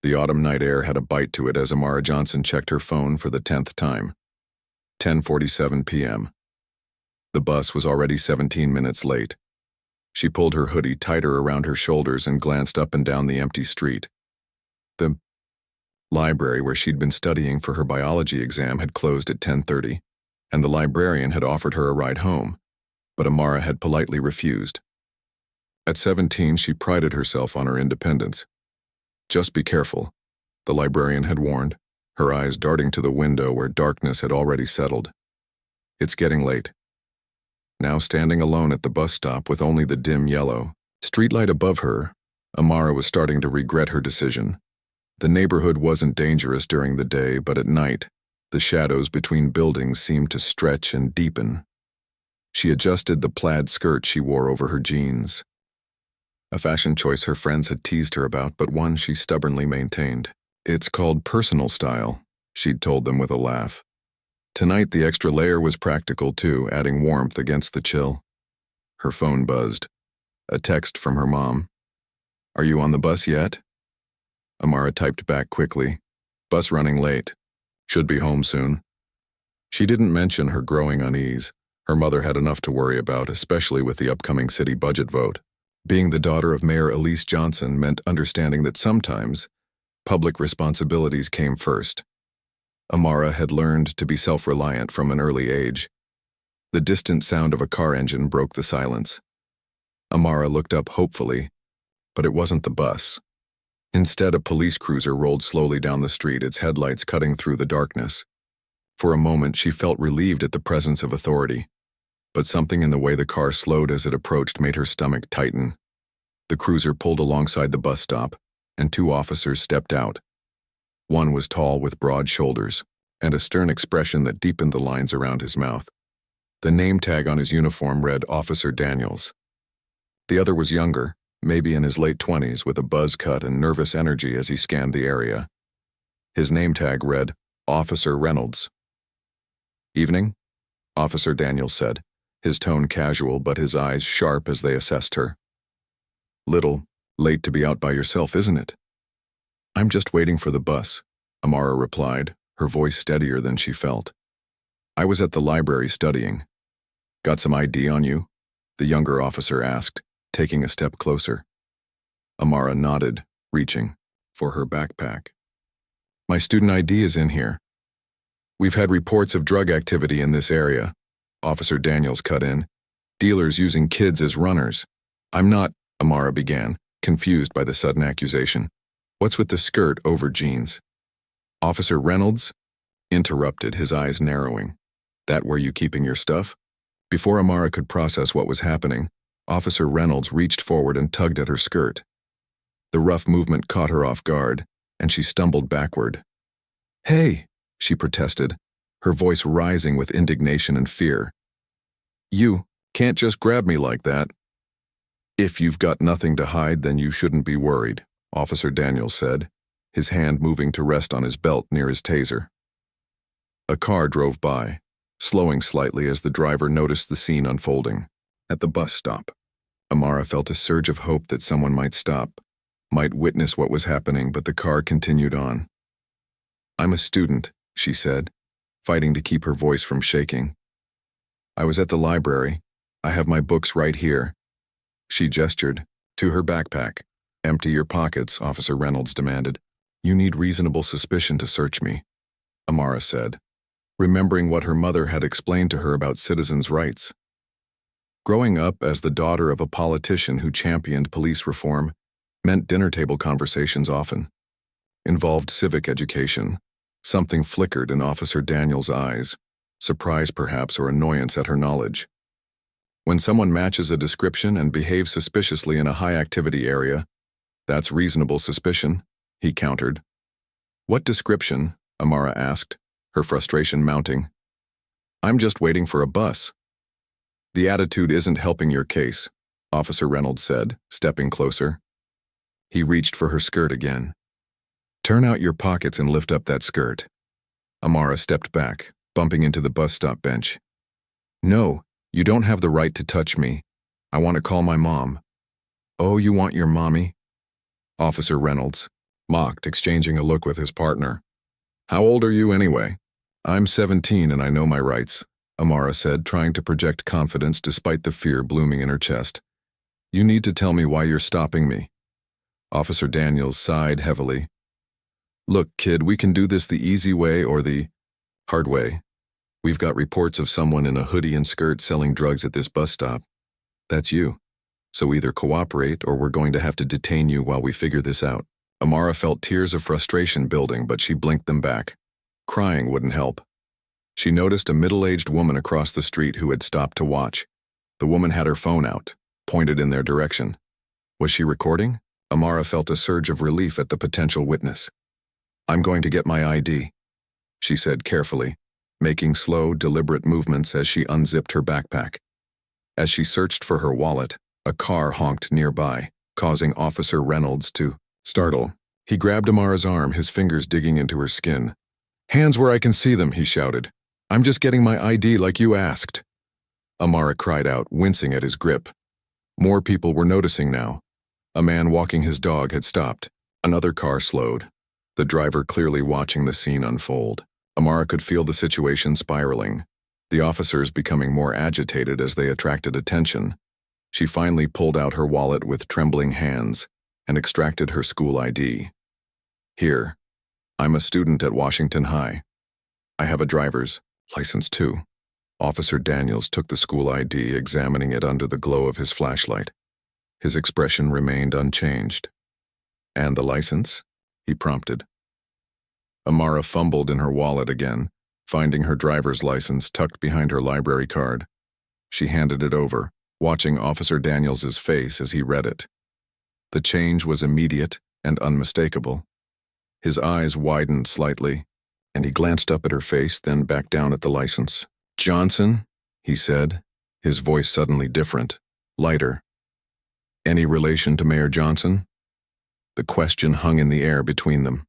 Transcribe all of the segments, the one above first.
The autumn night air had a bite to it as Amara Johnson checked her phone for the 10th time. 10:47 p.m. The bus was already 17 minutes late. She pulled her hoodie tighter around her shoulders and glanced up and down the empty street. The library where she'd been studying for her biology exam had closed at 10:30, and the librarian had offered her a ride home, but Amara had politely refused. At 17, she prided herself on her independence. "Just be careful," the librarian had warned, her eyes darting to the window where darkness had already settled. "It's getting late." Now standing alone at the bus stop with only the dim yellow streetlight above her, Amara was starting to regret her decision. The neighborhood wasn't dangerous during the day, but at night, the shadows between buildings seemed to stretch and deepen. She adjusted the plaid skirt she wore over her jeans. A fashion choice her friends had teased her about, but one she stubbornly maintained. "It's called personal style," she'd told them with a laugh. Tonight the extra layer was practical too, adding warmth against the chill. Her phone buzzed. A text from her mom. "Are you on the bus yet?" Amara typed back quickly. "Bus running late. Should be home soon." She didn't mention her growing unease. Her mother had enough to worry about, especially with the upcoming city budget vote. Being the daughter of Mayor Elise Johnson meant understanding that sometimes public responsibilities came first. Amara had learned to be self-reliant from an early age. The distant sound of a car engine broke the silence. Amara looked up hopefully, but it wasn't the bus. Instead, a police cruiser rolled slowly down the street, its headlights cutting through the darkness. For a moment, she felt relieved at the presence of authority, but something in the way the car slowed as it approached made her stomach tighten. The cruiser pulled alongside the bus stop, and two officers stepped out. One was tall with broad shoulders and a stern expression that deepened the lines around his mouth. The name tag on his uniform read Officer Daniels. The other was younger, maybe in his late 20s, with a buzz cut and nervous energy as he scanned the area. His name tag read Officer Reynolds. "Evening," Officer Daniels said, his tone casual but his eyes sharp as they assessed her. "Little late to be out by yourself, isn't it?" "I'm just waiting for the bus," Amara replied, her voice steadier than she felt. "I was at the library studying." "Got some ID on you?" the younger officer asked, taking a step closer. Amara nodded, reaching for her backpack. "My student ID is in here." "We've had reports of drug activity in this area," Officer Daniels cut in. "Dealers using kids as runners." "I'm not," Amara began, confused by the sudden accusation. "What's with the skirt over jeans?" "Officer Reynolds?" interrupted, his eyes narrowing. "That where you keeping your stuff?" Before Amara could process what was happening, Officer Reynolds reached forward and tugged at her skirt. The rough movement caught her off guard, and she stumbled backward. "Hey," she protested, her voice rising with indignation and fear. "You can't just grab me like that." "If you've got nothing to hide, then you shouldn't be worried," Officer Daniels said, his hand moving to rest on his belt near his taser. A car drove by, slowing slightly as the driver noticed the scene unfolding. At the bus stop, Amara felt a surge of hope that someone might stop, might witness what was happening, but the car continued on. "I'm a student," she said, fighting to keep her voice from shaking. "I was at the library. I have my books right here." She gestured to her backpack. "Empty your pockets," Officer Reynolds demanded. "You need reasonable suspicion to search me," Amara said, remembering what her mother had explained to her about citizens' rights. Growing up as the daughter of a politician who championed police reform meant dinner table conversations often involved civic education. Something flickered in Officer Daniels' eyes, surprise perhaps or annoyance at her knowledge. When someone matches a description and behaves suspiciously in a high-activity area, that's reasonable suspicion, he countered. "What description?" Amara asked, her frustration mounting. "I'm just waiting for a bus." "The attitude isn't helping your case," Officer Reynolds said, stepping closer. He reached for her skirt again. "Turn out your pockets and lift up that skirt." Amara stepped back, bumping into the bus stop bench. "No, you don't have the right to touch me. I want to call my mom." "Oh, you want your mommy?" "Officer Reynolds, mocked, exchanging a look with his partner. "How old are you anyway?" "I'm 17 and I know my rights," Amara said, trying to project confidence despite the fear blooming in her chest. "You need to tell me why you're stopping me." Officer Daniels sighed heavily. "Look, kid, we can do this the easy way or the hard way. We've got reports of someone in a hoodie and skirt selling drugs at this bus stop. That's you. So either cooperate or we're going to have to detain you while we figure this out." Amara felt tears of frustration building, but she blinked them back. Crying wouldn't help. She noticed a middle-aged woman across the street who had stopped to watch. The woman had her phone out, pointed in their direction. Was she recording? Amara felt a surge of relief at the potential witness. "I'm going to get my ID," she said carefully, making slow, deliberate movements as she unzipped her backpack. As she searched for her wallet, a car honked nearby, causing Officer Reynolds to startle. He grabbed Amara's arm, his fingers digging into her skin. "Hands where I can see them," he shouted. "I'm just getting my ID like you asked." Amara cried out, wincing at his grip. More people were noticing now. A man walking his dog had stopped. Another car slowed, the driver clearly watching the scene unfold. Amara could feel the situation spiraling, the officers becoming more agitated as they attracted attention. She finally pulled out her wallet with trembling hands and extracted her school ID. "Here, I'm a student at Washington High. I have a driver's license too." Officer Daniels took the school ID, examining it under the glow of his flashlight. His expression remained unchanged. "And the license?" he prompted. Amara fumbled in her wallet again, finding her driver's license tucked behind her library card. She handed it over, watching Officer Daniels's face as he read it. The change was immediate and unmistakable. His eyes widened slightly, and he glanced up at her face, then back down at the license. "Johnson," he said, his voice suddenly different, lighter. "Any relation to Mayor Johnson?" The question hung in the air between them.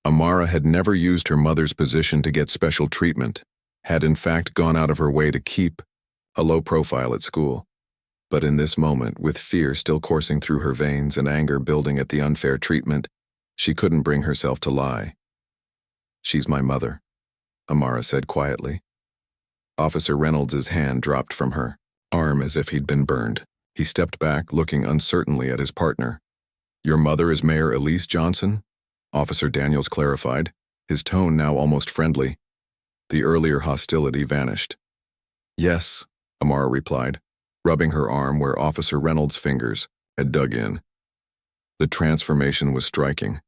Amara had never used her mother's position to get special treatment, had in fact gone out of her way to keep a low profile at school. But in this moment, with fear still coursing through her veins and anger building at the unfair treatment, she couldn't bring herself to lie. "She's my mother," Amara said quietly. Officer Reynolds' hand dropped from her arm as if he'd been burned. He stepped back, looking uncertainly at his partner. "Your mother is Mayor Elise Johnson?" Officer Daniels clarified, his tone now almost friendly. The earlier hostility vanished. "Yes," Amara replied, rubbing her arm where Officer Reynolds' fingers had dug in. The transformation was striking.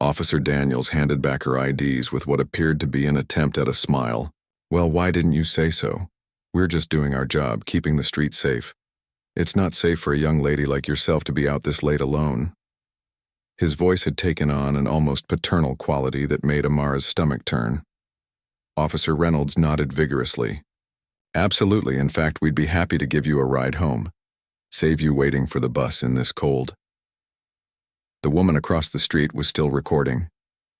Officer Daniels handed back her IDs with what appeared to be an attempt at a smile. "Well, why didn't you say so? We're just doing our job, keeping the streets safe. It's not safe for a young lady like yourself to be out this late alone." His voice had taken on an almost paternal quality that made Amara's stomach turn. Officer Reynolds nodded vigorously. "Absolutely. In fact, we'd be happy to give you a ride home. Save you waiting for the bus in this cold." The woman across the street was still recording.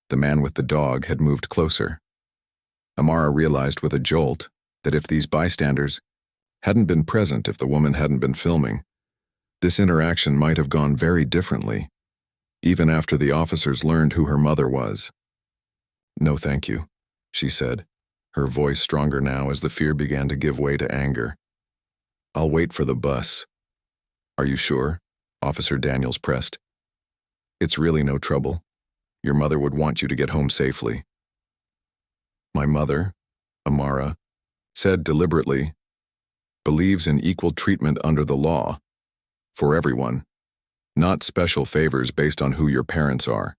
The man with the dog had moved closer. Amara realized with a jolt that if these bystanders hadn't been present, if the woman hadn't been filming, this interaction might have gone very differently, even after the officers learned who her mother was. "No, thank you," she said, her voice stronger now as the fear began to give way to anger. "I'll wait for the bus." "Are you sure?" Officer Daniels pressed. "It's really no trouble. Your mother would want you to get home safely." "My mother," Amara said deliberately, "believes in equal treatment under the law. For everyone. Not special favors based on who your parents are."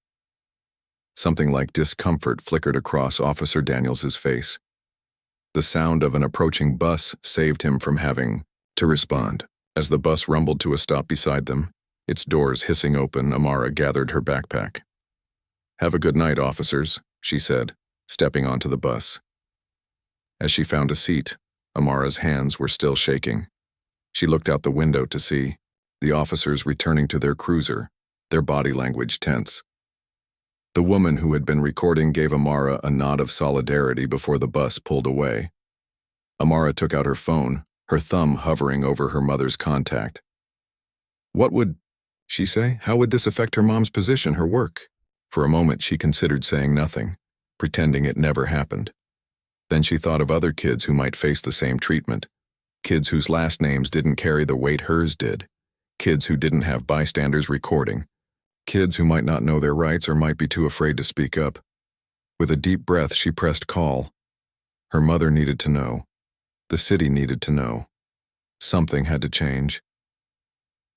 Something like discomfort flickered across Officer Daniels's face. The sound of an approaching bus saved him from having to respond. As the bus rumbled to a stop beside them, its doors hissing open, Amara gathered her backpack. "Have a good night, officers," she said, stepping onto the bus. As she found a seat, Amara's hands were still shaking. She looked out the window to see the officers returning to their cruiser, their body language tense. The woman who had been recording gave Amara a nod of solidarity before the bus pulled away. Amara took out her phone, her thumb hovering over her mother's contact. "What would she say? How would this affect her mom's position, her work?" For a moment she considered saying nothing, pretending it never happened. Then she thought of other kids who might face the same treatment. Kids whose last names didn't carry the weight hers did. Kids who didn't have bystanders recording. Kids who might not know their rights or might be too afraid to speak up. With a deep breath, she pressed call. Her mother needed to know. The city needed to know. Something had to change.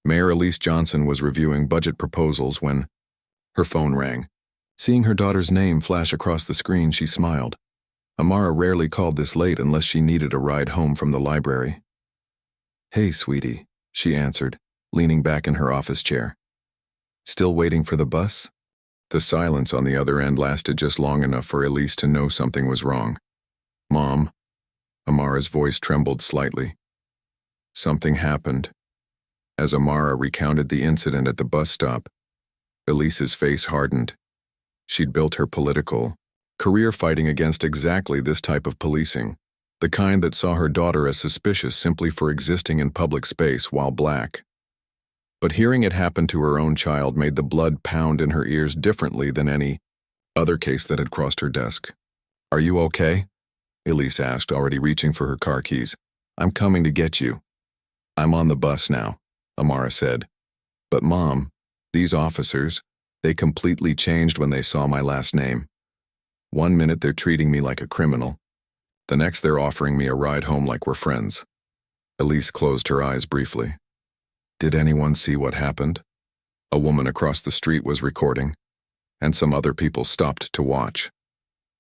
Mayor Elise Johnson was reviewing budget proposals when her phone rang. Seeing her daughter's name flash across the screen, she smiled. Amara rarely called this late unless she needed a ride home from the library. "Hey, sweetie," she answered, leaning back in her office chair. "Still waiting for the bus?" The silence on the other end lasted just long enough for Elise to know something was wrong. "Mom," Amara's voice trembled slightly. Something happened. As Amara recounted the incident at the bus stop, Elise's face hardened. She'd built her political career fighting against exactly this type of policing, the kind that saw her daughter as suspicious simply for existing in public space while black. But hearing it happen to her own child made the blood pound in her ears differently than any other case that had crossed her desk. "Are you okay?" Elise asked, already reaching for her car keys. "I'm coming to get you." "I'm on the bus now," Amara said. "But Mom, these officers, they completely changed when they saw my last name. One minute they're treating me like a criminal. The next they're offering me a ride home like we're friends." Elise closed her eyes briefly. Did anyone see what happened? A woman across the street was recording, and some other people stopped to watch.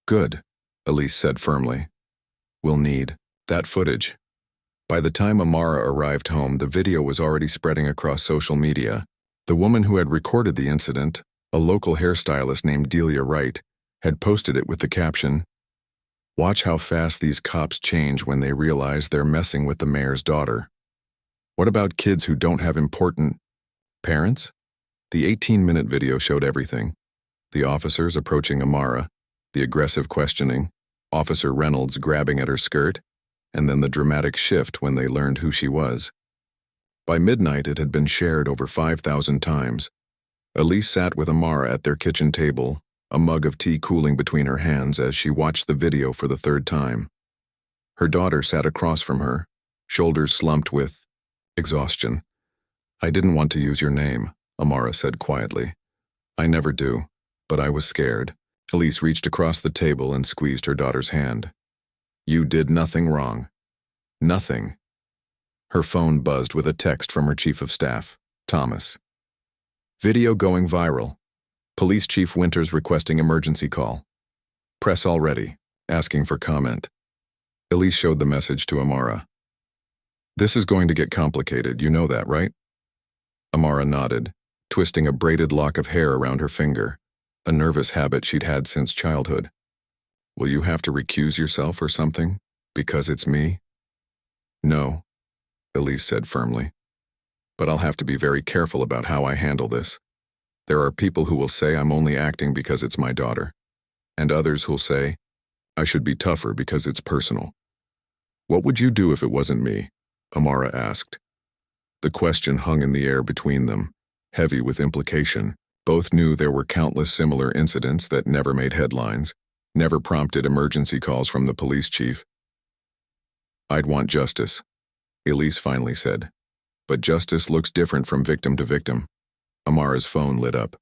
"Good," Elise said firmly. "We'll need that footage." By the time Amara arrived home, the video was already spreading across social media. The woman who had recorded the incident, a local hairstylist named Delia Wright, had posted it with the caption, "Watch how fast these cops change when they realize they're messing with the mayor's daughter." What about kids who don't have important parents? The 18-minute video showed everything. The officers approaching Amara, the aggressive questioning, Officer Reynolds grabbing at her skirt, and then the dramatic shift when they learned who she was. By midnight, it had been shared over 5,000 times. Elise sat with Amara at their kitchen table, a mug of tea cooling between her hands as she watched the video for the third time. Her daughter sat across from her, shoulders slumped with exhaustion. "I didn't want to use your name," Amara said quietly. "I never do, but I was scared." Elise reached across the table and squeezed her daughter's hand. "You did nothing wrong. Nothing." Her phone buzzed with a text from her chief of staff, Thomas. "Video going viral. Police Chief Winters requesting emergency call. Press already, asking for comment." Elise showed the message to Amara. "This is going to get complicated, you know that, right?" Amara nodded, twisting a braided lock of hair around her finger, a nervous habit she'd had since childhood. "Will you have to recuse yourself or something? Because it's me?" "No," Elise said firmly. "But I'll have to be very careful about how I handle this. There are people who will say I'm only acting because it's my daughter, and others who'll say I should be tougher because it's personal." "What would you do if it wasn't me?" Amara asked. The question hung in the air between them, heavy with implication. Both knew there were countless similar incidents that never made headlines, never prompted emergency calls from the police chief. "I'd want justice," Elise finally said. "But justice looks different from victim to victim." Amara's phone lit up.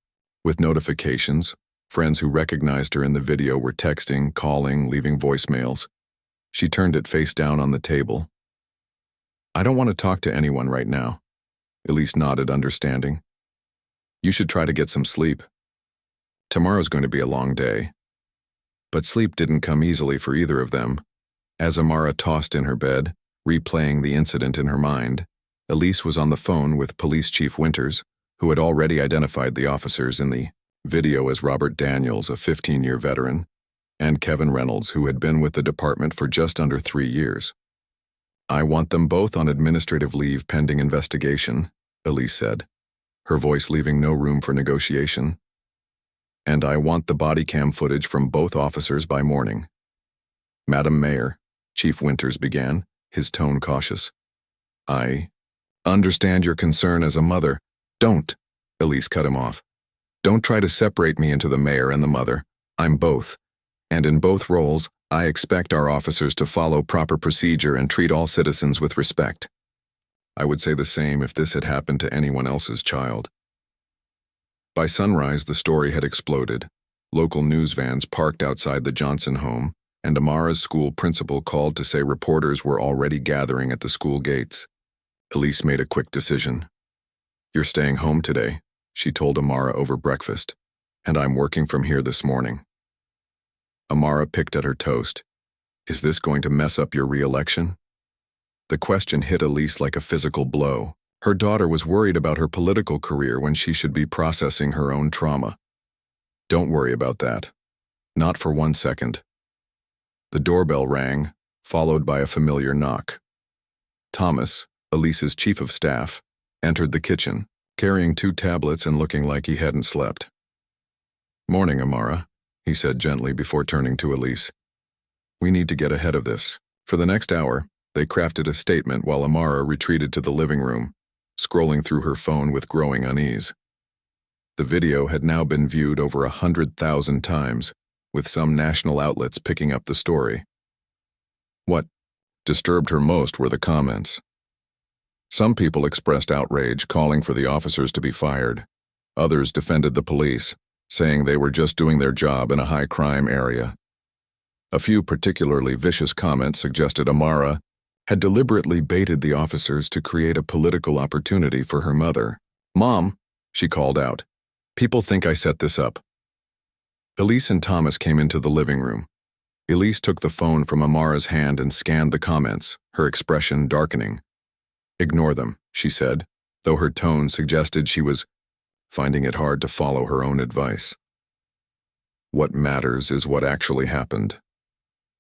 With notifications, friends who recognized her in the video were texting, calling, leaving voicemails. She turned it face down on the table. "I don't want to talk to anyone right now." Elise nodded, understanding. "You should try to get some sleep. Tomorrow's going to be a long day." But sleep didn't come easily for either of them. As Amara tossed in her bed, replaying the incident in her mind, Elise was on the phone with Police Chief Winters, who had already identified the officers in the video as Robert Daniels, a 15-year veteran, and Kevin Reynolds, who had been with the department for just under 3 years. "I want them both on administrative leave pending investigation," Elise said, her voice leaving no room for negotiation. "And I want the body cam footage from both officers by morning." "Madam Mayor," Chief Winters began, his tone cautious. "I understand your concern as a mother." "Don't," Elise cut him off. Don't try to separate me into the mayor and the mother. I'm both. And in both roles, I expect our officers to follow proper procedure and treat all citizens with respect. I would say the same if this had happened to anyone else's child. By sunrise, the story had exploded. Local news vans parked outside the Johnson home, and Amara's school principal called to say reporters were already gathering at the school gates. Elise made a quick decision. "You're staying home today," she told Amara over breakfast, "and I'm working from here this morning." Amara picked at her toast. "Is this going to mess up your re-election?" The question hit Elise like a physical blow. Her daughter was worried about her political career when she should be processing her own trauma. "Don't worry about that. Not for 1 second." The doorbell rang, followed by a familiar knock. Thomas, Elise's chief of staff, entered the kitchen, carrying 2 tablets and looking like he hadn't slept. "Morning, Amara," he said gently before turning to Elise. "We need to get ahead of this." For the next hour, they crafted a statement while Amara retreated to the living room, scrolling through her phone with growing unease. The video had now been viewed over 100,000 times, with some national outlets picking up the story. What disturbed her most were the comments. Some people expressed outrage, calling for the officers to be fired. Others defended the police, saying they were just doing their job in a high-crime area. A few particularly vicious comments suggested Amara had deliberately baited the officers to create a political opportunity for her mother. "Mom," she called out, "people think I set this up." Elise and Thomas came into the living room. Elise took the phone from Amara's hand and scanned the comments, her expression darkening. "Ignore them," she said, though her tone suggested she was finding it hard to follow her own advice. What matters is what actually happened.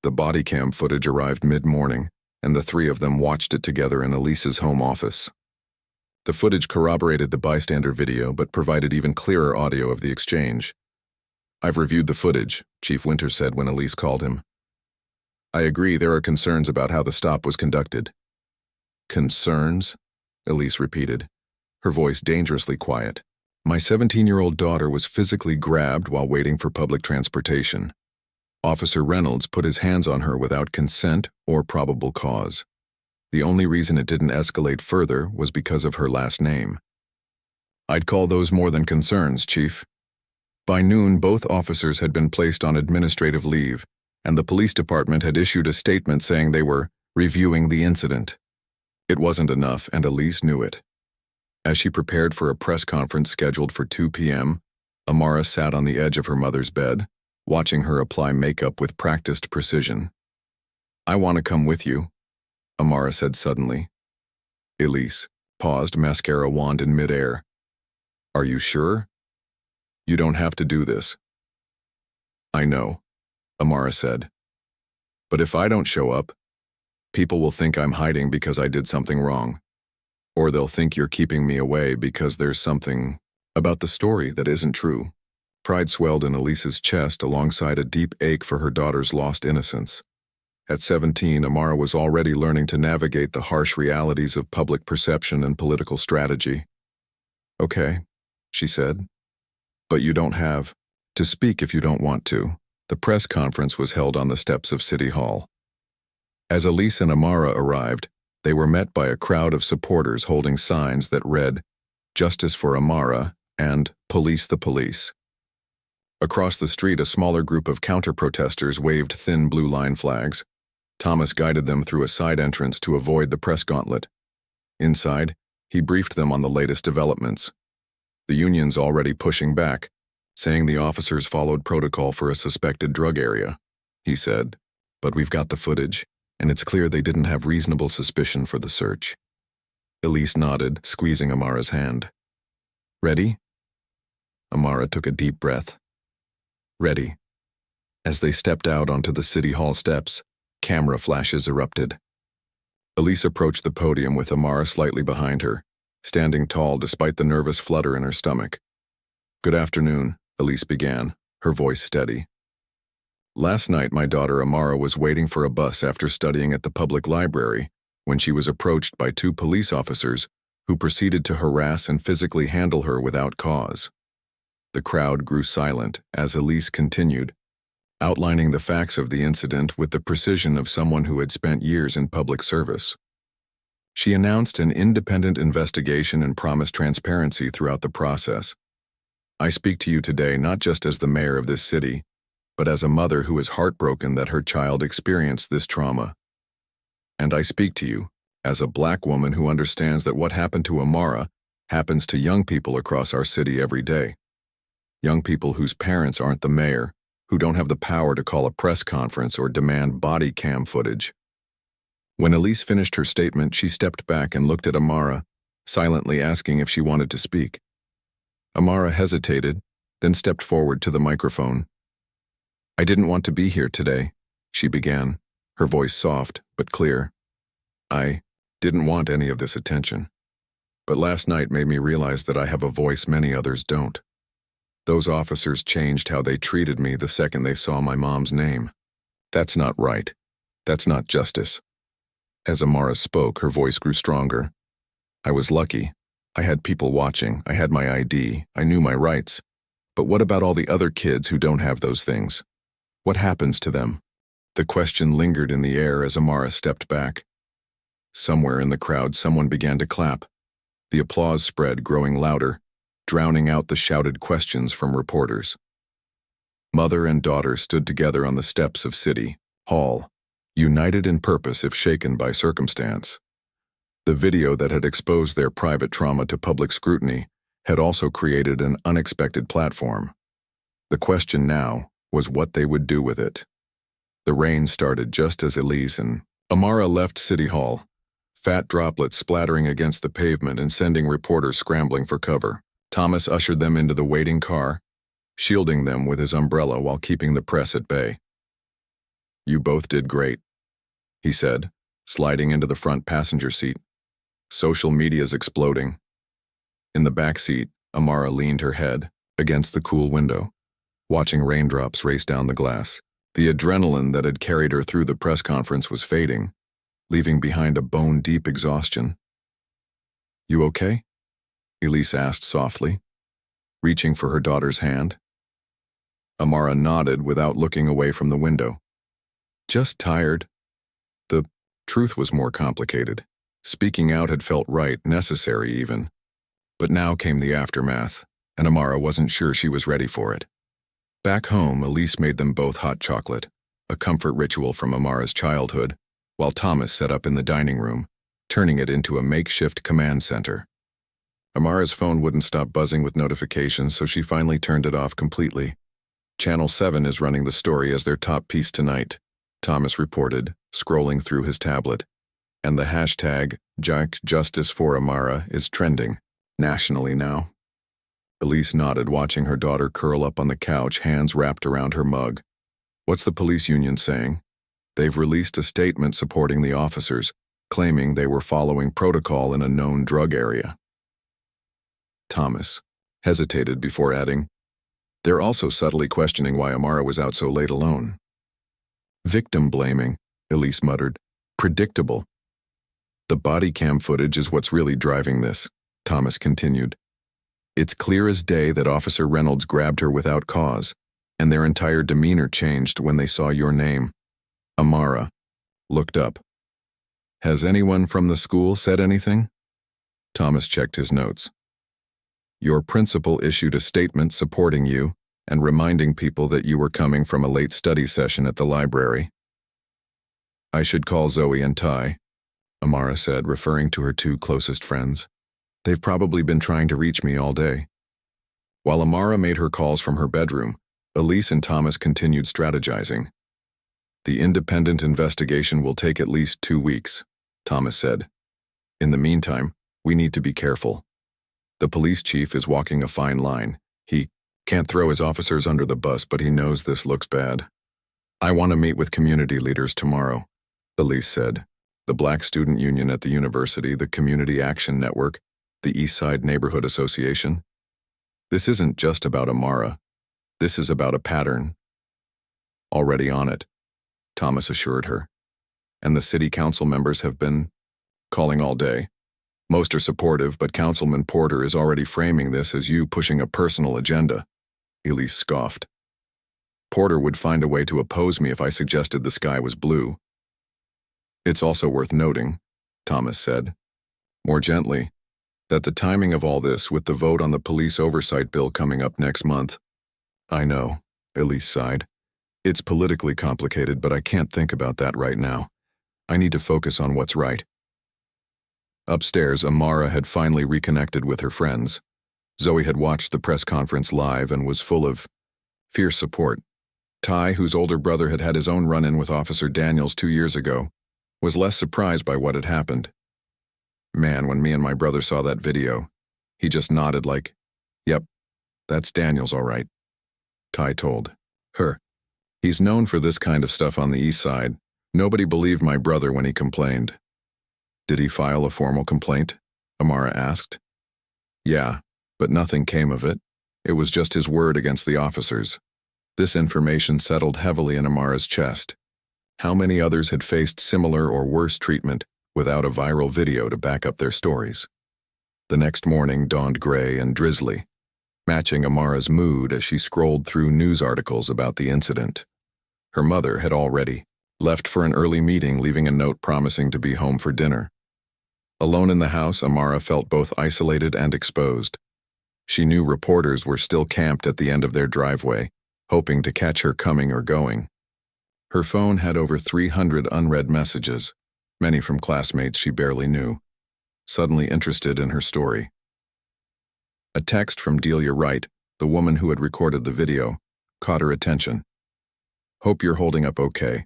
The body cam footage arrived mid-morning, and the 3 of them watched it together in Elise's home office. The footage corroborated the bystander video but provided even clearer audio of the exchange. "I've reviewed the footage," Chief Winter said when Elise called him. "I agree there are concerns about how the stop was conducted." "Concerns?" Elise repeated, her voice dangerously quiet. "My 17-year-old daughter was physically grabbed while waiting for public transportation. Officer Reynolds put his hands on her without consent or probable cause. The only reason it didn't escalate further was because of her last name." "I'd call those more than concerns, Chief." By noon, both officers had been placed on administrative leave, and the police department had issued a statement saying they were reviewing the incident. It wasn't enough, and Elise knew it. As she prepared for a press conference scheduled for 2 p.m., Amara sat on the edge of her mother's bed, watching her apply makeup with practiced precision. "I want to come with you," Amara said suddenly. Elise paused, mascara wand in midair. "Are you sure? You don't have to do this." "I know," Amara said. "But if I don't show up, people will think I'm hiding because I did something wrong. Or they'll think you're keeping me away because there's something about the story that isn't true." Pride swelled in Elise's chest alongside a deep ache for her daughter's lost innocence. At 17, Amara was already learning to navigate the harsh realities of public perception and political strategy. "Okay," she said. "But you don't have to speak if you don't want to." The press conference was held on the steps of City Hall. As Elise and Amara arrived, they were met by a crowd of supporters holding signs that read, "Justice for Amara" and "Police the Police." Across the street, a smaller group of counter-protesters waved thin blue line flags. Thomas guided them through a side entrance to avoid the press gauntlet. Inside, he briefed them on the latest developments. The union's already pushing back, saying the officers followed protocol for a suspected drug area, he said. "But we've got the footage, and it's clear they didn't have reasonable suspicion for the search." Elise nodded, squeezing Amara's hand. "Ready?" Amara took a deep breath. "Ready." As they stepped out onto the City Hall steps, camera flashes erupted. Elise approached the podium with Amara slightly behind her, standing tall despite the nervous flutter in her stomach. "Good afternoon," Elise began, her voice steady. "Last night my daughter Amara was waiting for a bus after studying at the public library when she was approached by 2 police officers who proceeded to harass and physically handle her without cause. The crowd grew silent as Elise continued, outlining the facts of the incident with the precision of someone who had spent years in public service. She announced an independent investigation and promised transparency throughout the process. I speak to you today not just as the mayor of this city, but as a mother who is heartbroken that her child experienced this trauma. And I speak to you as a Black woman who understands that what happened to Amara happens to young people across our city every day. Young people whose parents aren't the mayor, who don't have the power to call a press conference or demand body cam footage. When Elise finished her statement, she stepped back and looked at Amara, silently asking if she wanted to speak. Amara hesitated, then stepped forward to the microphone. "I didn't want to be here today," she began, her voice soft but clear. "I didn't want any of this attention. But last night made me realize that I have a voice many others don't. Those officers changed how they treated me the second they saw my mom's name. That's not right. That's not justice." As Amara spoke, her voice grew stronger. "I was lucky. I had people watching. I had my ID. I knew my rights. But what about all the other kids who don't have those things? What happens to them?" The question lingered in the air as Amara stepped back. Somewhere in the crowd, someone began to clap. The applause spread, growing louder, drowning out the shouted questions from reporters. Mother and daughter stood together on the steps of City Hall, united in purpose if shaken by circumstance. The video that had exposed their private trauma to public scrutiny had also created an unexpected platform. The question now was what they would do with it. The rain started just as Elise and Amara left City Hall, fat droplets splattering against the pavement and sending reporters scrambling for cover. Thomas ushered them into the waiting car, shielding them with his umbrella while keeping the press at bay. "You both did great," he said, sliding into the front passenger seat. "Social media's exploding." In the back seat, Amara leaned her head against the cool window, watching raindrops race down the glass. The adrenaline that had carried her through the press conference was fading, leaving behind a bone-deep exhaustion. "You okay?" Elise asked softly, reaching for her daughter's hand. Amara nodded without looking away from the window. "Just tired." The truth was more complicated. Speaking out had felt right, necessary even. But now came the aftermath, and Amara wasn't sure she was ready for it. Back home, Elise made them both hot chocolate, a comfort ritual from Amara's childhood, while Thomas set up in the dining room, turning it into a makeshift command center. Amara's phone wouldn't stop buzzing with notifications, so she finally turned it off completely. "Channel 7 is running the story as their top piece tonight," Thomas reported, scrolling through his tablet. "And the hashtag #JusticeForAmara is trending nationally now." Elise nodded, watching her daughter curl up on the couch, hands wrapped around her mug. "What's the police union saying?" "They've released a statement supporting the officers, claiming they were following protocol in a known drug area." Thomas hesitated before adding, "They're also subtly questioning why Amara was out so late alone." "Victim blaming," Elise muttered. "Predictable." "The body cam footage is what's really driving this," Thomas continued. "It's clear as day that Officer Reynolds grabbed her without cause, and their entire demeanor changed when they saw your name." Amara looked up. "Has anyone from the school said anything?" Thomas checked his notes. "Your principal issued a statement supporting you and reminding people that you were coming from a late study session at the library." "I should call Zoe and Ty," Amara said, referring to her two closest friends. "They've probably been trying to reach me all day." While Amara made her calls from her bedroom, Elise and Thomas continued strategizing. "The independent investigation will take at least 2 weeks," Thomas said. "In the meantime, we need to be careful. The police chief is walking a fine line. He can't throw his officers under the bus, but he knows this looks bad." "I want to meet with community leaders tomorrow," Elise said. "The Black Student Union at the university, the Community Action Network, the Eastside Neighborhood Association. This isn't just about Amara. This is about a pattern." "Already on it," Thomas assured her. "And the city council members have been calling all day. Most are supportive, but Councilman Porter is already framing this as you pushing a personal agenda." Elise scoffed. Porter would find a way to oppose me if I suggested the sky was blue. It's also worth noting, Thomas said, more gently, that the timing of all this with the vote on the police oversight bill coming up next month. I know, Elise sighed. It's politically complicated, but I can't think about that right now. I need to focus on what's right. Upstairs, Amara had finally reconnected with her friends. Zoe had watched the press conference live and was full of fierce support. Ty, whose older brother had had his own run-in with Officer Daniels 2 years ago, was less surprised by what had happened. Man, when me and my brother saw that video, he just nodded like, "Yep, that's Daniels all right." Ty told her. He's known for this kind of stuff on the east side. Nobody believed my brother when he complained. Did he file a formal complaint? Amara asked. Yeah, but nothing came of it. It was just his word against the officers. This information settled heavily in Amara's chest. How many others had faced similar or worse treatment without a viral video to back up their stories? The next morning dawned gray and drizzly, matching Amara's mood as she scrolled through news articles about the incident. Her mother had already left for an early meeting, leaving a note promising to be home for dinner. Alone in the house, Amara felt both isolated and exposed. She knew reporters were still camped at the end of their driveway, hoping to catch her coming or going. Her phone had over 300 unread messages, many from classmates she barely knew, suddenly interested in her story. A text from Delia Wright, the woman who had recorded the video, caught her attention. "Hope you're holding up okay.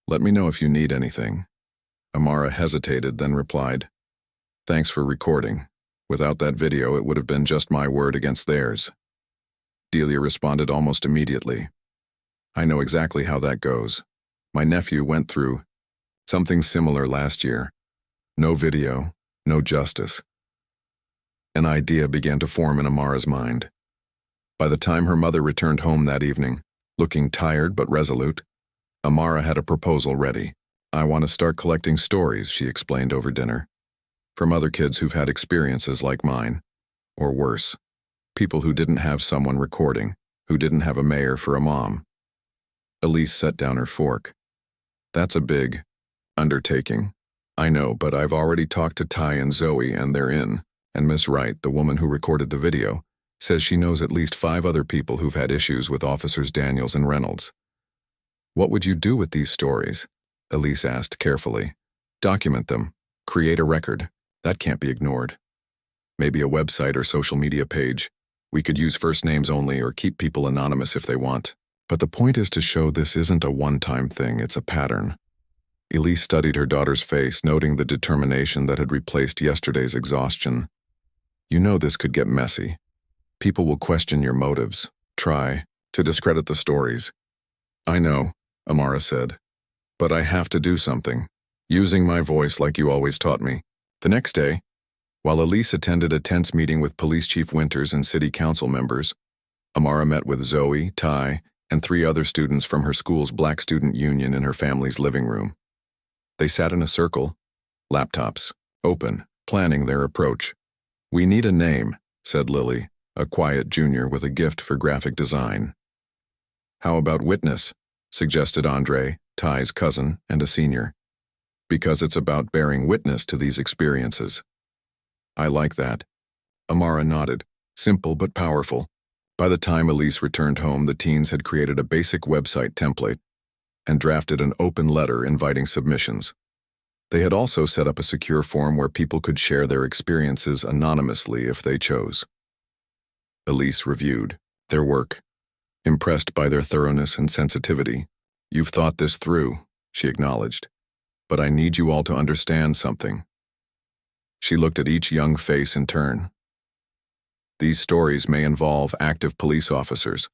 Let me know if you need anything." Amara hesitated, then replied, "Thanks for recording. Without that video, it would have been just my word against theirs." Delia responded almost immediately. "I know exactly how that goes. My nephew went through something similar last year. No video, no justice." An idea began to form in Amara's mind. By the time her mother returned home that evening, looking tired but resolute, Amara had a proposal ready. "I want to start collecting stories," she explained over dinner, "from other kids who've had experiences like mine, or worse, people who didn't have someone recording, who didn't have a mayor for a mom." Elise set down her fork. "That's a big undertaking." "I know, but I've already talked to Ty and Zoe and they're in, and Miss Wright, the woman who recorded the video, says she knows at least 5 other people who've had issues with Officers Daniels and Reynolds." "What would you do with these stories?" Elise asked carefully. "Document them. Create a record. That can't be ignored. Maybe a website or social media page. We could use first names only or keep people anonymous if they want. But the point is to show this isn't a one-time thing, it's a pattern." Elise studied her daughter's face, noting the determination that had replaced yesterday's exhaustion. "You know this could get messy. People will question your motives, try to discredit the stories." "I know," Amara said, "but I have to do something, using my voice like you always taught me." The next day, while Elise attended a tense meeting with Police Chief Winters and City Council members, Amara met with Zoe, Ty, and 3 other students from her school's Black Student Union in her family's living room. They sat in a circle, laptops open, planning their approach. "We need a name," said Lily, a quiet junior with a gift for graphic design. "How about Witness?" suggested Andre, Ty's cousin and a senior. "Because it's about bearing witness to these experiences." "I like that." Amara nodded, simple but powerful. By the time Elise returned home, the teens had created a basic website template and drafted an open letter inviting submissions. They had also set up a secure form where people could share their experiences anonymously if they chose. Elise reviewed their work, impressed by their thoroughness and sensitivity. "You've thought this through," she acknowledged, "but I need you all to understand something." She looked at each young face in turn. "These stories may involve active police officers.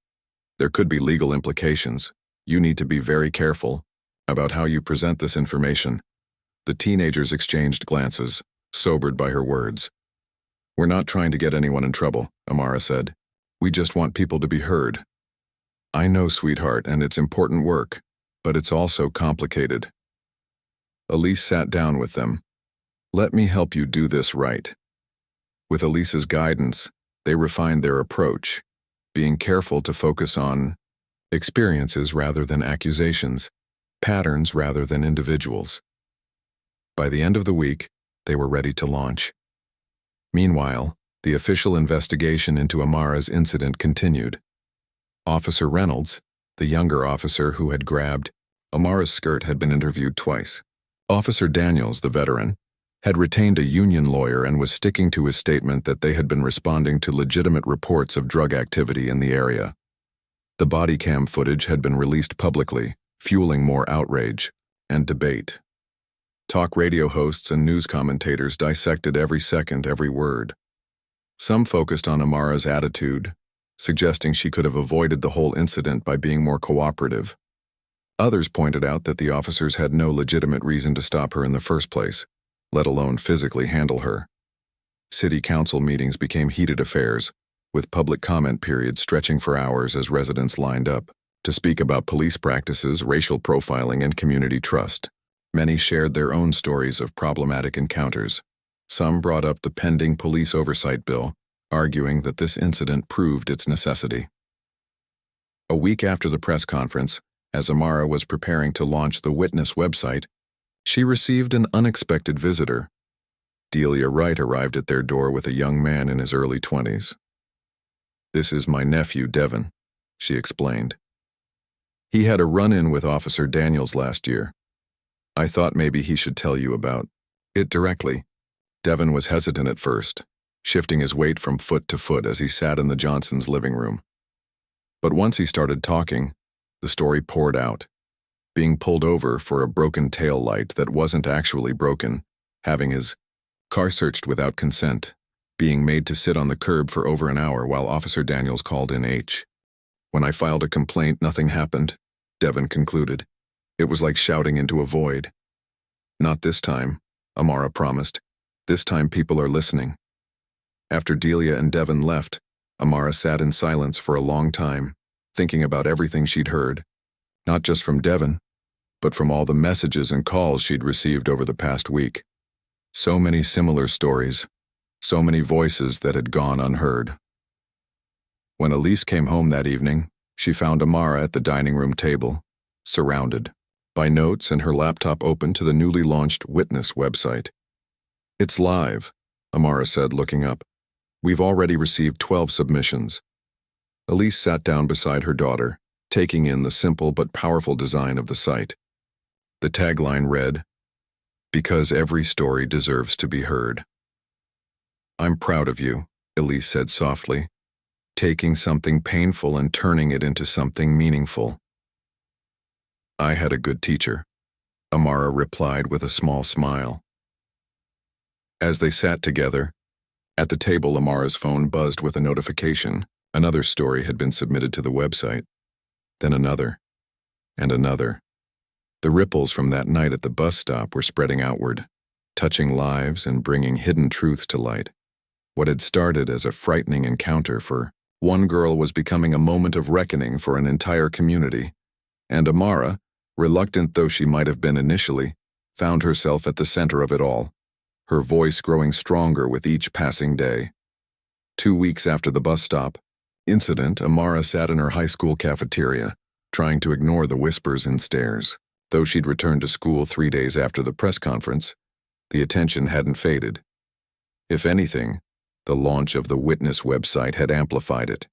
There could be legal implications. You need to be very careful about how you present this information." The teenagers exchanged glances, sobered by her words. "We're not trying to get anyone in trouble," Amara said. "We just want people to be heard." "I know, sweetheart, and it's important work, but it's also complicated." Elise sat down with them. "Let me help you do this right." With Elise's guidance, they refined their approach. being careful to focus on experiences rather than accusations, patterns rather than individuals. By the end of the week, they were ready to launch. Meanwhile, the official investigation into Amara's incident continued. Officer Reynolds, the younger officer who had grabbed Amara's skirt, had been interviewed twice. Officer Daniels, the veteran, had retained a union lawyer and was sticking to his statement that they had been responding to legitimate reports of drug activity in the area. The body cam footage had been released publicly, fueling more outrage and debate. Talk radio hosts and news commentators dissected every second, every word. Some focused on Amara's attitude, suggesting she could have avoided the whole incident by being more cooperative. Others pointed out that the officers had no legitimate reason to stop her in the first place, let alone physically handle her. City council meetings became heated affairs, with public comment periods stretching for hours as residents lined up to speak about police practices, racial profiling, and community trust. Many shared their own stories of problematic encounters. Some brought up the pending police oversight bill, arguing that this incident proved its necessity. A week after the press conference, as Amara was preparing to launch the Witness website, she received an unexpected visitor. Delia Wright arrived at their door with a young man in his early 20s. "This is my nephew, Devin," she explained. "He had a run-in with Officer Daniels last year. I thought maybe he should tell you about it directly." Devin was hesitant at first, shifting his weight from foot to foot as he sat in the Johnsons' living room. But once he started talking, the story poured out. Being pulled over for a broken tail light that wasn't actually broken, having his car searched without consent, being made to sit on the curb for over an hour while Officer Daniels called in H. "When I filed a complaint, nothing happened," Devin concluded. "It was like shouting into a void." "Not this time," Amara promised. "This time people are listening." After Delia and Devin left, Amara sat in silence for a long time, thinking about everything she'd heard, not just from Devin, but from all the messages and calls she'd received over the past week. So many similar stories, so many voices that had gone unheard. When Elise came home that evening, she found Amara at the dining room table, surrounded by notes and her laptop open to the newly launched Witness website. "It's live," Amara said, looking up. "We've already received 12 submissions." Elise sat down beside her daughter, taking in the simple but powerful design of the site. The tagline read, "Because every story deserves to be heard." "I'm proud of you," Elise said softly, "taking something painful and turning it into something meaningful." "I had a good teacher," Amara replied with a small smile. As they sat together, at the table Amara's phone buzzed with a notification. Another story had been submitted to the website. Then another, and another. The ripples from that night at the bus stop were spreading outward, touching lives and bringing hidden truths to light. What had started as a frightening encounter for one girl was becoming a moment of reckoning for an entire community, and Amara, reluctant though she might have been initially, found herself at the center of it all, her voice growing stronger with each passing day. 2 weeks after the bus stop incident, Amara sat in her high school cafeteria, trying to ignore the whispers and stares. Though she'd returned to school 3 days after the press conference, the attention hadn't faded. If anything, the launch of the Witness website had amplified it.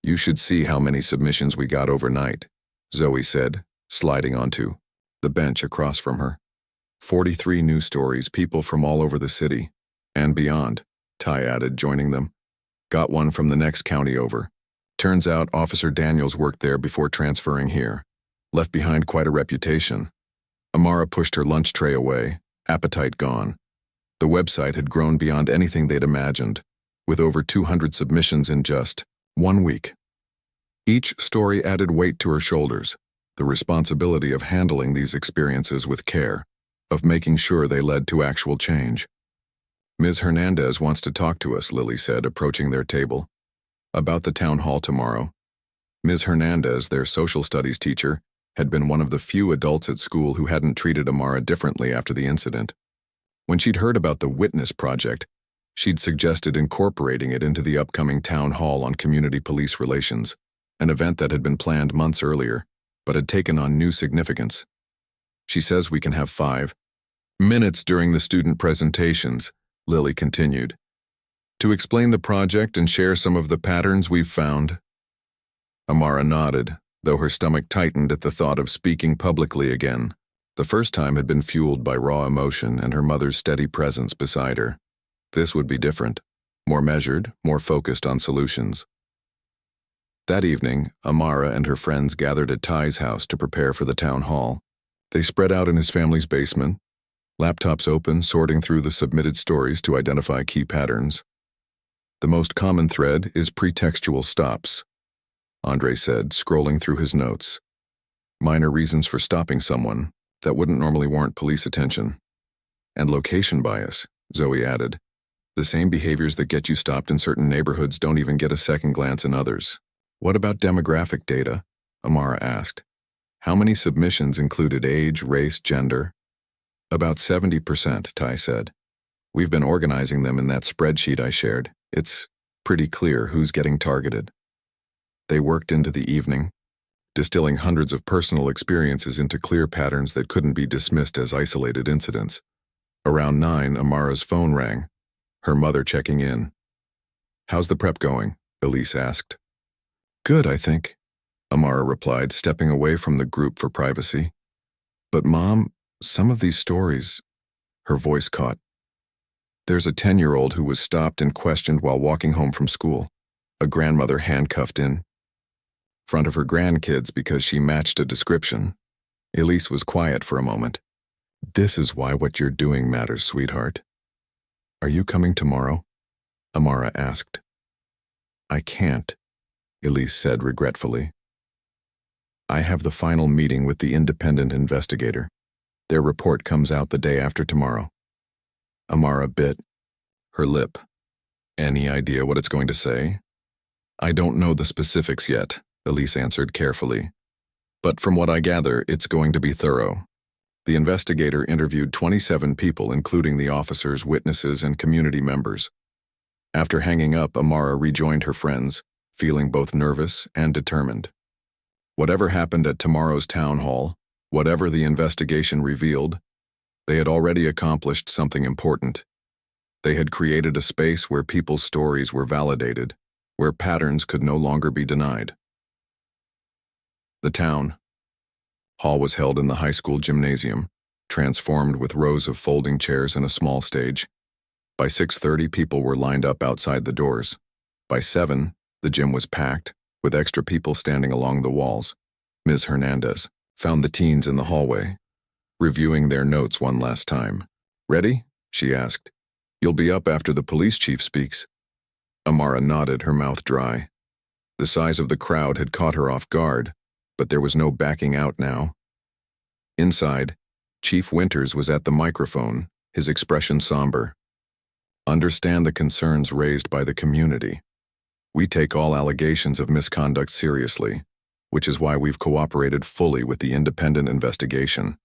"You should see how many submissions we got overnight," Zoe said, sliding onto the bench across from her. 43 news stories, people from all over the city and beyond, Ty added, joining them. "Got one from the next county over. Turns out Officer Daniels worked there before transferring here. Left behind quite a reputation." Amara pushed her lunch tray away, appetite gone. The website had grown beyond anything they'd imagined, with over 200 submissions in just 1 week. Each story added weight to her shoulders, the responsibility of handling these experiences with care, of making sure they led to actual change. "Ms. Hernandez wants to talk to us," Lily said, approaching their table. "About the town hall tomorrow." Ms. Hernandez, their social studies teacher, had been one of the few adults at school who hadn't treated Amara differently after the incident. When she'd heard about the Witness project, She'd suggested incorporating it into the upcoming town hall on community police relations, an event that had been planned months earlier, but had taken on new significance. She says we can have 5 minutes during the student presentations, Lily continued, to explain the project and share some of the patterns we've found. Amara nodded, though her stomach tightened at the thought of speaking publicly again. The first time had been fueled by raw emotion and her mother's steady presence beside her. This would be different, more measured, more focused on solutions. That evening, Amara and her friends gathered at Ty's house to prepare for the town hall. They spread out in his family's basement, laptops open, sorting through the submitted stories to identify key patterns. The most common thread is pretextual stops, Andre said, scrolling through his notes. Minor reasons for stopping someone that wouldn't normally warrant police attention. And location bias, Zoe added. The same behaviors that get you stopped in certain neighborhoods don't even get a second glance in others. What about demographic data? Amara asked. How many submissions included age, race, gender? About 70%, Ty said. We've been organizing them in that spreadsheet I shared. It's pretty clear who's getting targeted. They worked into the evening, distilling hundreds of personal experiences into clear patterns that couldn't be dismissed as isolated incidents. Around 9, Amara's phone rang, her mother checking in. How's the prep going? Elise asked. Good, I think, Amara replied, stepping away from the group for privacy. But Mom, some of these stories, her voice caught. There's a 10-year-old who was stopped and questioned while walking home from school, a grandmother handcuffed in front of her grandkids because she matched a description. Elise was quiet for a moment. This is why what you're doing matters, sweetheart. Are you coming tomorrow? Amara asked. I can't, Elise said regretfully. I have the final meeting with the independent investigator. Their report comes out the day after tomorrow. Amara bit her lip. Any idea what it's going to say? I don't know the specifics yet, Elise answered carefully. But from what I gather, it's going to be thorough. The investigator interviewed 27 people, including the officers, witnesses, and community members. After hanging up, Amara rejoined her friends, feeling both nervous and determined. Whatever happened at tomorrow's town hall, whatever the investigation revealed, they had already accomplished something important. They had created a space where people's stories were validated, where patterns could no longer be denied. The town hall was held in the high school gymnasium, transformed with rows of folding chairs and a small stage. By 6:30, people were lined up outside the doors. By 7, the gym was packed, with extra people standing along the walls. Ms. Hernandez found the teens in the hallway, reviewing their notes one last time. Ready? She asked. You'll be up after the police chief speaks. Amara nodded, her mouth dry. The size of the crowd had caught her off guard, but there was no backing out now. Inside, Chief Winters was at the microphone, his expression somber. Understand the concerns raised by the community. We take all allegations of misconduct seriously, which is why we've cooperated fully with the independent investigation.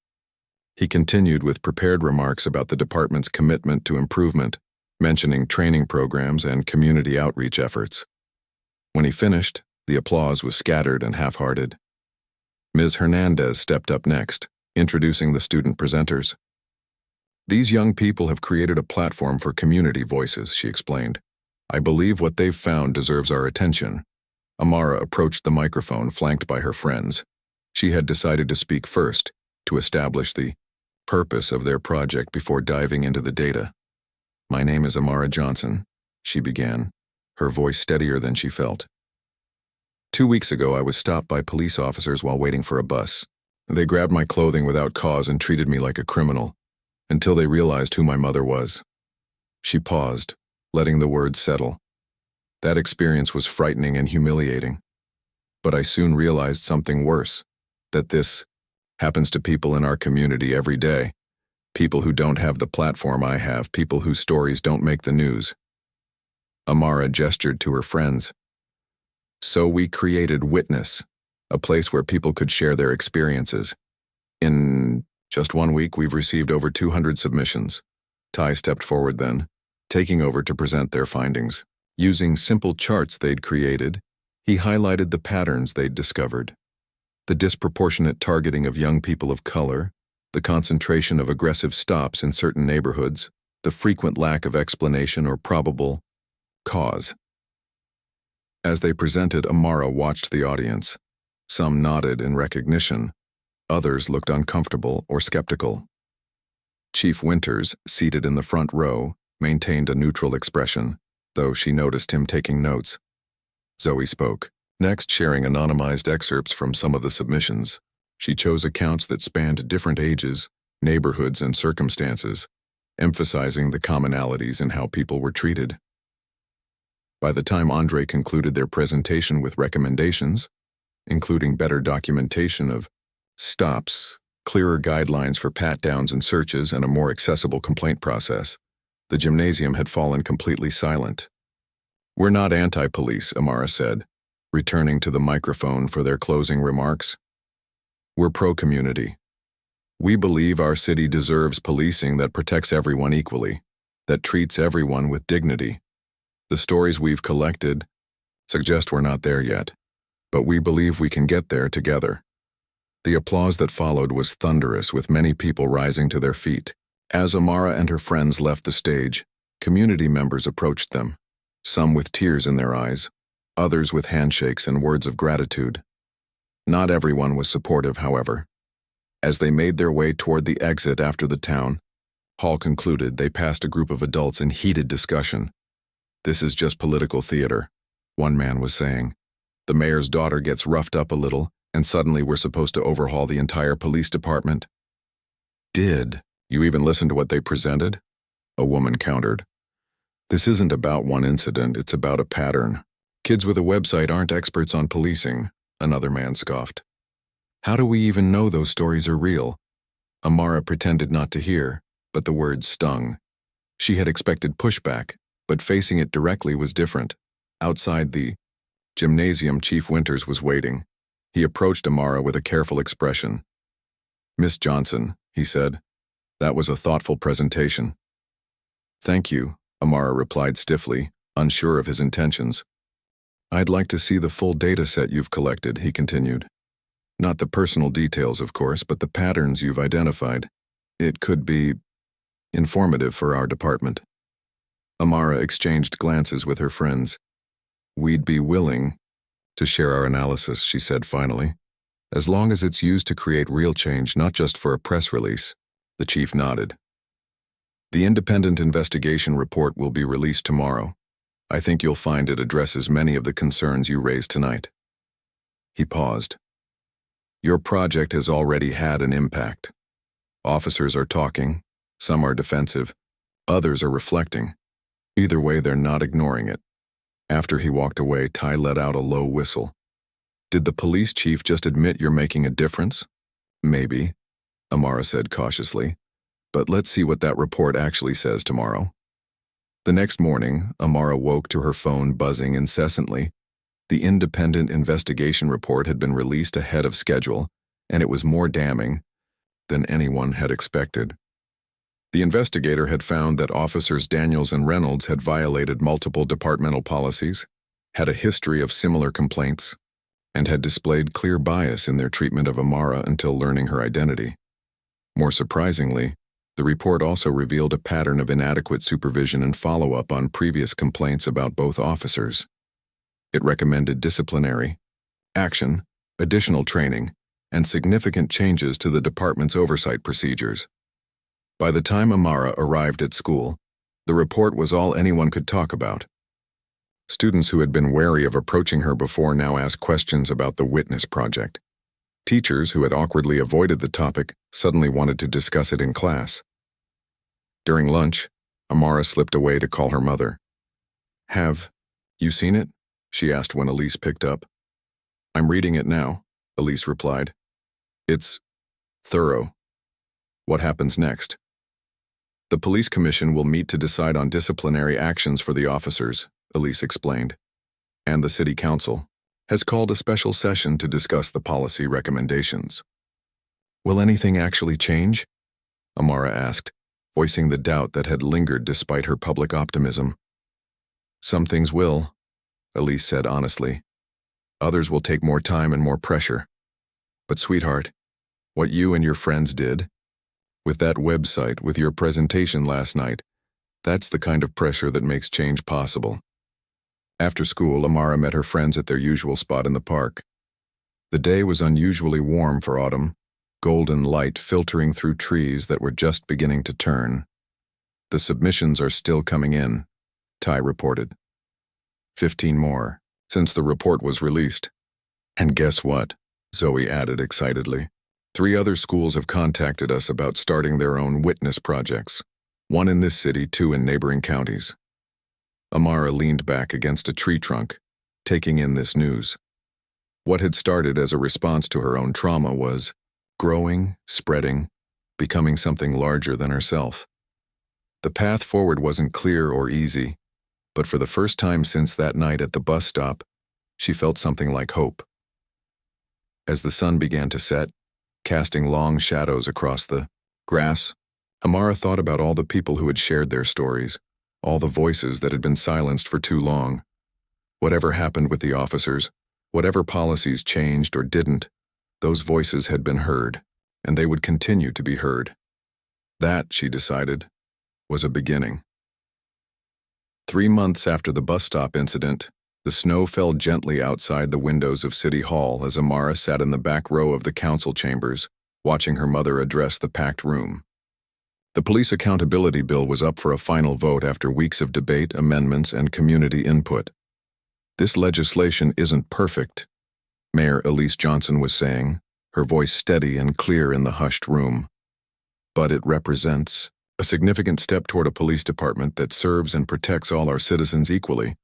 He continued with prepared remarks about the department's commitment to improvement, mentioning training programs and community outreach efforts. When he finished, the applause was scattered and half-hearted. Ms. Hernandez stepped up next, introducing the student presenters. These young people have created a platform for community voices, she explained. I believe what they've found deserves our attention. Amara approached the microphone, flanked by her friends. She had decided to speak first, to establish the purpose of their project before diving into the data. My name is Amara Johnson, she began, her voice steadier than she felt. 2 weeks ago, I was stopped by police officers while waiting for a bus. They grabbed my clothing without cause and treated me like a criminal, until they realized who my mother was. She paused, letting the words settle. That experience was frightening and humiliating. But I soon realized something worse, that this happens to people in our community every day. People who don't have the platform I have, people whose stories don't make the news. Amara gestured to her friends. So we created Witness, a place where people could share their experiences. In just 1 week, we've received over 200 submissions. Ty stepped forward then, taking over to present their findings. Using simple charts they'd created, he highlighted the patterns they'd discovered. The disproportionate targeting of young people of color, the concentration of aggressive stops in certain neighborhoods, the frequent lack of explanation or probable cause. As they presented, Amara watched the audience. Some nodded in recognition. Others looked uncomfortable or skeptical. Chief Winters, seated in the front row, maintained a neutral expression, though she noticed him taking notes. Zoe spoke, next sharing anonymized excerpts from some of the submissions. She chose accounts that spanned different ages, neighborhoods, and circumstances, emphasizing the commonalities in how people were treated. By the time Andre concluded their presentation with recommendations, including better documentation of stops, clearer guidelines for pat-downs and searches, and a more accessible complaint process, the gymnasium had fallen completely silent. "We're not anti-police," Amara said, returning to the microphone for their closing remarks. "We're pro-community. We believe our city deserves policing that protects everyone equally, that treats everyone with dignity. The stories we've collected suggest we're not there yet, but we believe we can get there together." The applause that followed was thunderous, with many people rising to their feet. As Amara and her friends left the stage, community members approached them, some with tears in their eyes, others with handshakes and words of gratitude. Not everyone was supportive, however. As they made their way toward the exit after the town hall concluded, they passed a group of adults in heated discussion. "This is just political theater," one man was saying. "The mayor's daughter gets roughed up a little, and suddenly we're supposed to overhaul the entire police department." "Did you even listen to what they presented?" a woman countered. "This isn't about one incident, it's about a pattern. Kids with a website aren't experts on policing," another man scoffed. "How do we even know those stories are real?" Amara pretended not to hear, but the words stung. She had expected pushback, but facing it directly was different. Outside the gymnasium, Chief Winters was waiting. He approached Amara with a careful expression. "Miss Johnson," he said, "that was a thoughtful presentation." "Thank you," Amara replied stiffly, unsure of his intentions. "I'd like to see the full data set you've collected," he continued. "Not the personal details, of course, but the patterns you've identified. It could be informative for our department." Amara exchanged glances with her friends. "We'd be willing to share our analysis," she said finally, "as long as it's used to create real change, not just for a press release." The chief nodded. "The independent investigation report will be released tomorrow. I think you'll find it addresses many of the concerns you raised tonight." He paused. "Your project has already had an impact. Officers are talking, some are defensive, others are reflecting. Either way, they're not ignoring it." After he walked away, Ty let out a low whistle. "Did the police chief just admit you're making a difference?" "Maybe," Amara said cautiously, "but let's see what that report actually says tomorrow." The next morning, Amara woke to her phone buzzing incessantly. The independent investigation report had been released ahead of schedule, and it was more damning than anyone had expected. The investigator had found that Officers Daniels and Reynolds had violated multiple departmental policies, had a history of similar complaints, and had displayed clear bias in their treatment of Amara until learning her identity. More surprisingly, the report also revealed a pattern of inadequate supervision and follow-up on previous complaints about both officers. It recommended disciplinary action, additional training, and significant changes to the department's oversight procedures. By the time Amara arrived at school, the report was all anyone could talk about. Students who had been wary of approaching her before now asked questions about the Witness Project. Teachers who had awkwardly avoided the topic suddenly wanted to discuss it in class. During lunch, Amara slipped away to call her mother. "Have you seen it?" she asked when Elise picked up. "I'm reading it now," Elise replied. "It's thorough. What happens next?" "The police commission will meet to decide on disciplinary actions for the officers," Elise explained. "And the city council has called a special session to discuss the policy recommendations." "Will anything actually change?" Amara asked, voicing the doubt that had lingered despite her public optimism. "Some things will," Elise said honestly. "Others will take more time and more pressure. But sweetheart, what you and your friends did, with that website, with your presentation last night, that's the kind of pressure that makes change possible." After school, Amara met her friends at their usual spot in the park. The day was unusually warm for autumn, golden light filtering through trees that were just beginning to turn. "The submissions are still coming in," Ty reported. 15 more, since the report was released. "And guess what?" Zoe added excitedly. 3 other schools have contacted us about starting their own witness projects. 1 in this city, 2 in neighboring counties. Amara leaned back against a tree trunk, taking in this news. What had started as a response to her own trauma was growing, spreading, becoming something larger than herself. The path forward wasn't clear or easy, but for the first time since that night at the bus stop, she felt something like hope. As the sun began to set, casting long shadows across the grass, Amara thought about all the people who had shared their stories, all the voices that had been silenced for too long. Whatever happened with the officers, whatever policies changed or didn't, those voices had been heard, and they would continue to be heard. That, she decided, was a beginning. 3 months after the bus stop incident, the snow fell gently outside the windows of City Hall as Amara sat in the back row of the council chambers, watching her mother address the packed room. The police accountability bill was up for a final vote after weeks of debate, amendments, and community input. "This legislation isn't perfect," Mayor Elise Johnson was saying, her voice steady and clear in the hushed room. "But it represents a significant step toward a police department that serves and protects all our citizens equally,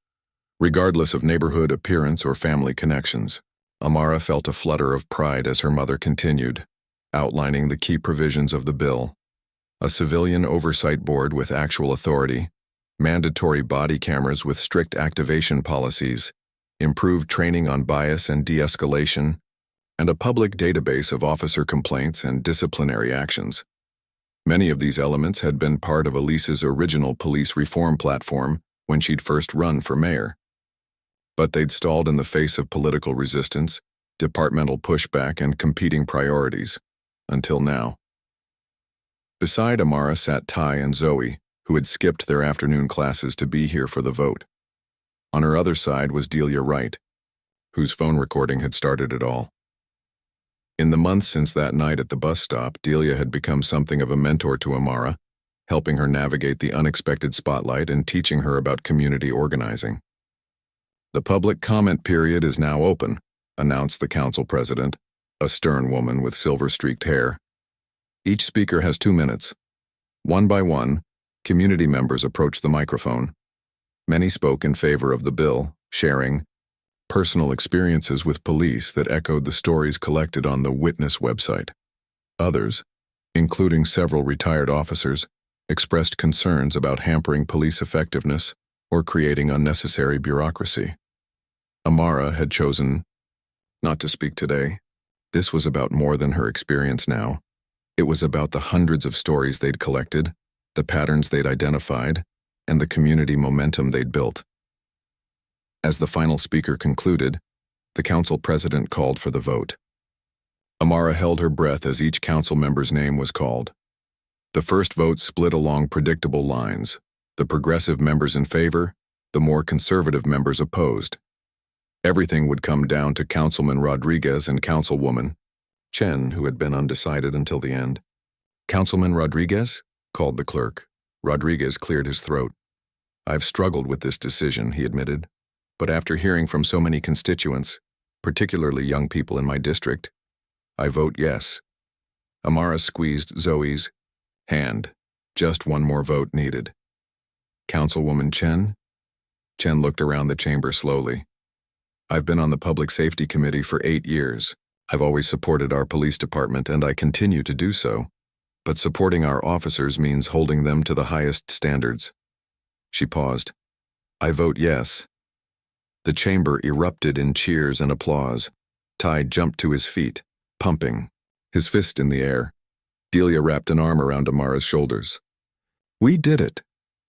regardless of neighborhood appearance or family connections." Amara felt a flutter of pride as her mother continued, outlining the key provisions of the bill. A civilian oversight board with actual authority, mandatory body cameras with strict activation policies, improved training on bias and de-escalation, and a public database of officer complaints and disciplinary actions. Many of these elements had been part of Elise's original police reform platform when she'd first run for mayor. But they'd stalled in the face of political resistance, departmental pushback, and competing priorities, until now. Beside Amara sat Ty and Zoe, who had skipped their afternoon classes to be here for the vote. On her other side was Delia Wright, whose phone recording had started it all. In the months since that night at the bus stop, Delia had become something of a mentor to Amara, helping her navigate the unexpected spotlight and teaching her about community organizing. "The public comment period is now open," announced the council president, a stern woman with silver-streaked hair. "Each speaker has 2 minutes. One by one, community members approached the microphone. Many spoke in favor of the bill, sharing personal experiences with police that echoed the stories collected on the Witness website. Others, including several retired officers, expressed concerns about hampering police effectiveness or creating unnecessary bureaucracy. Amara had chosen not to speak today. This was about more than her experience now. It was about the hundreds of stories they'd collected, the patterns they'd identified, and the community momentum they'd built. As the final speaker concluded, the council president called for the vote. Amara held her breath as each council member's name was called. The first vote split along predictable lines, the progressive members in favor, the more conservative members opposed. Everything would come down to Councilman Rodriguez and Councilwoman Chen, who had been undecided until the end. "Councilman Rodriguez?" called the clerk. Rodriguez cleared his throat. "I've struggled with this decision," he admitted, "but after hearing from so many constituents, particularly young people in my district, I vote yes." Amara squeezed Zoe's hand. Just one more vote needed. "Councilwoman Chen?" Chen looked around the chamber slowly. "I've been on the Public Safety Committee for 8 years. I've always supported our police department, and I continue to do so. But supporting our officers means holding them to the highest standards." She paused. "I vote yes." The chamber erupted in cheers and applause. Ty jumped to his feet, pumping, his fist in the air. Delia wrapped an arm around Amara's shoulders. We did it,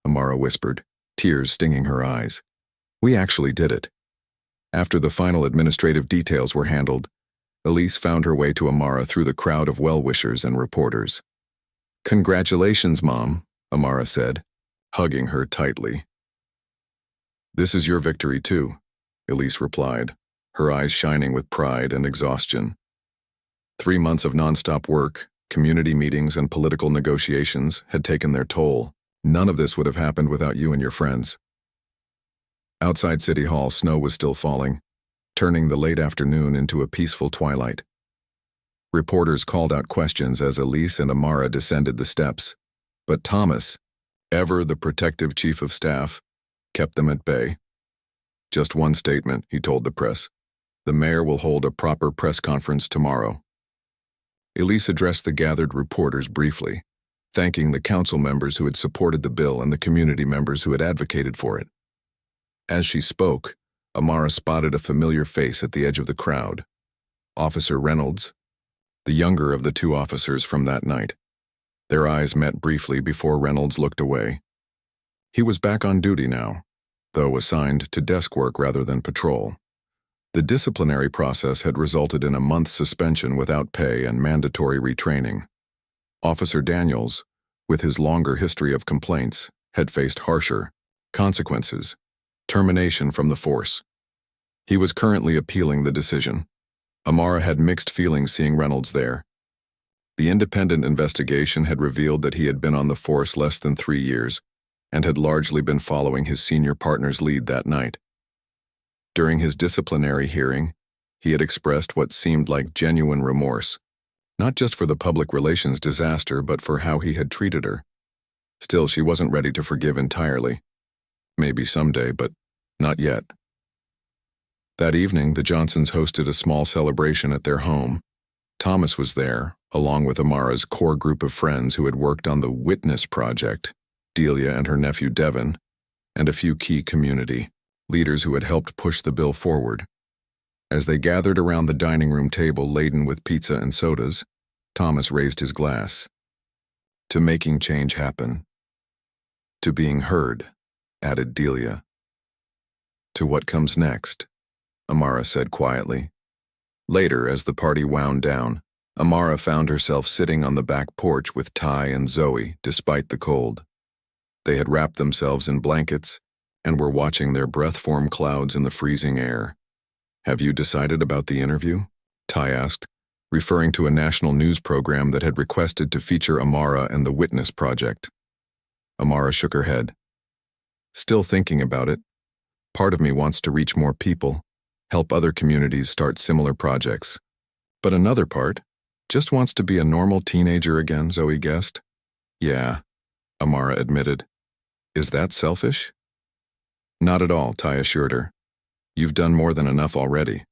Amara whispered, tears stinging her eyes. We actually did it. After the final administrative details were handled, Elise found her way to Amara through the crowd of well-wishers and reporters. Congratulations, Mom, Amara said, hugging her tightly. This is your victory too, Elise replied, her eyes shining with pride and exhaustion. 3 months of nonstop work, community meetings, and political negotiations had taken their toll. None of this would have happened without you and your friends. Outside City Hall, snow was still falling, turning the late afternoon into a peaceful twilight. Reporters called out questions as Elise and Amara descended the steps, but Thomas, ever the protective chief of staff, kept them at bay. Just one statement, he told the press. The mayor will hold a proper press conference tomorrow. Elise addressed the gathered reporters briefly, thanking the council members who had supported the bill and the community members who had advocated for it. As she spoke, Amara spotted a familiar face at the edge of the crowd. Officer Reynolds, the younger of the 2 officers from that night. Their eyes met briefly before Reynolds looked away. He was back on duty now, though assigned to desk work rather than patrol. The disciplinary process had resulted in a month's suspension without pay and mandatory retraining. Officer Daniels, with his longer history of complaints, had faced harsher consequences, termination from the force. He was currently appealing the decision. Amara had mixed feelings seeing Reynolds there. The independent investigation had revealed that he had been on the force less than 3 years and had largely been following his senior partner's lead that night. During his disciplinary hearing, he had expressed what seemed like genuine remorse, not just for the public relations disaster but for how he had treated her. Still, she wasn't ready to forgive entirely. Maybe someday, but not yet. That evening, the Johnsons hosted a small celebration at their home. Thomas was there, along with Amara's core group of friends who had worked on the Witness Project, Delia and her nephew Devin, and a few key community leaders who had helped push the bill forward. As they gathered around the dining room table laden with pizza and sodas, Thomas raised his glass. To making change happen. To being heard, added Delia. To what comes next, Amara said quietly. Later, as the party wound down, Amara found herself sitting on the back porch with Ty and Zoe, despite the cold. They had wrapped themselves in blankets and were watching their breath-form clouds in the freezing air. Have you decided about the interview? Ty asked, referring to a national news program that had requested to feature Amara and the Witness Project. Amara shook her head. Still thinking about it. Part of me wants to reach more people, help other communities start similar projects. But another part just wants to be a normal teenager again, Zoe guessed. Yeah, Amara admitted. Is that selfish? Not at all, Ty assured her. You've done more than enough already.